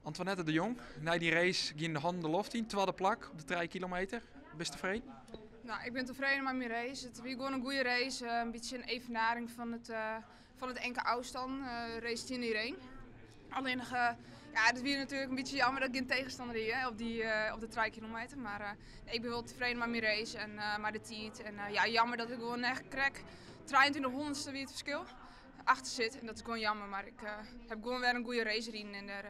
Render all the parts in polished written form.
Antoinette de Jong, na die race ging de handen de loft in, tweede plak op de 3 kilometer. Best tevreden? Nou, ik ben tevreden met mijn race. Het was gewoon een goede race. Een beetje een evenaring van het NK afstand. Race 10 iedereen. Alleen nog, ja, het was natuurlijk een beetje jammer dat ik geen tegenstander hier op de 3 kilometer. Maar ik ben wel tevreden met mijn race en met de tijd. En ja, jammer dat ik gewoon echt krijg 2300ste wie het verschil achter zit. En dat is gewoon jammer, maar ik heb gewoon weer een goede race erin. En daar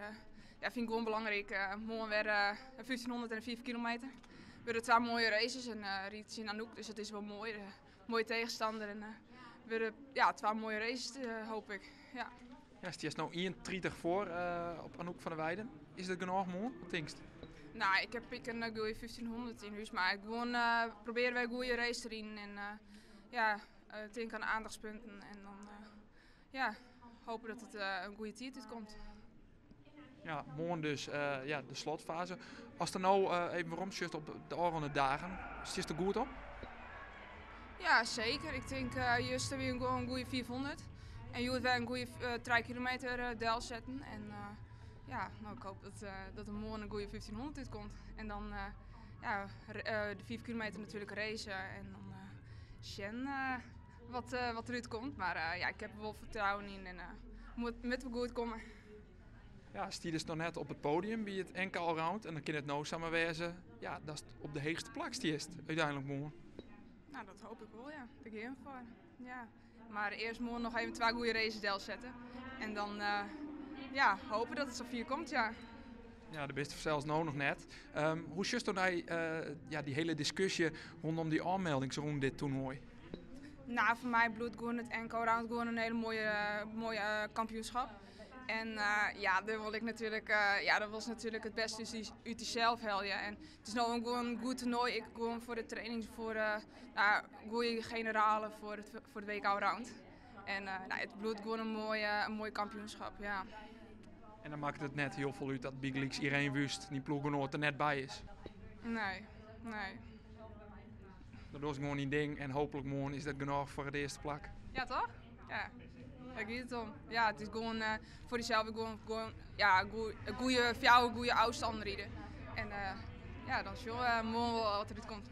ja, vind ik gewoon belangrijk. Morgen weer 1500 en 4 kilometer. Weer 2 mooie races en riet in Anouk, dus dat is wel mooi. Mooie tegenstander en weer ja, 2 mooie races hoop ik. Ja. Ja, die is nou 31 voor op Anouk van der Weijden. Is dat genoeg mooi? Wat denk je? Nou, ik heb een goede 1500 in huis, maar ik gewoon proberen weer een goede race erin. En ja, denk aan aandachtspunten en dan ja, hopen dat het een goede tijd komt. Ja, morgen dus ja, de slotfase. Als er nou even rondjes op de oranje dagen, is het er goed op? Ja, zeker. Ik denk juist weer een goede 400. En je moet weer een goede 3 kilometer del zetten. En ja, nou, ik hoop dat er morgen een goede 1500 uitkomt. En dan ja, de 4 kilometer natuurlijk racen. En dan zien wat eruit komt. Maar ja, ik heb er wel vertrouwen in en moet met wel goed komen. Ja, Stier is nog net op het podium bij het NK Allround. En dan kan het nou samenwezen. Ja, dat is op de hoogste plak stiest uiteindelijk morgen. Nou, dat hoop ik wel, ja. Daar ga ik voor. Ja. Maar eerst morgen nog even 2 goede races del zetten. En dan ja, hopen dat het zo 4 komt, ja. Ja, de beste zelfs nou nog net. Hoe just dan ja, die hele discussie rondom die aanmelding rond dit toernooi? Nou, voor mij bloedt gewoon het NK Round gewoon een hele mooie kampioenschap. En ja, daar wil ik natuurlijk, ja, dat was natuurlijk het beste uit jezelf halen. En het is nou gewoon een goed toernooi. Ik gewoon voor de training, voor goede generalen voor het WK Round. En nou, het bloedt gewoon een mooi kampioenschap, ja. En dan maakt het net heel veel uit dat Big Leagues iedereen wist, die ploeggenoot er net bij is. Nee. Dat was gewoon een ding en hopelijk morgen is dat genoeg voor de eerste plak. Ja, toch? Ja. Daar gaat het om. Ja, het is gewoon voor jezelf gewoon ja, een goede afstand rijden. En ja, dan is het morgen wel wat eruit komt.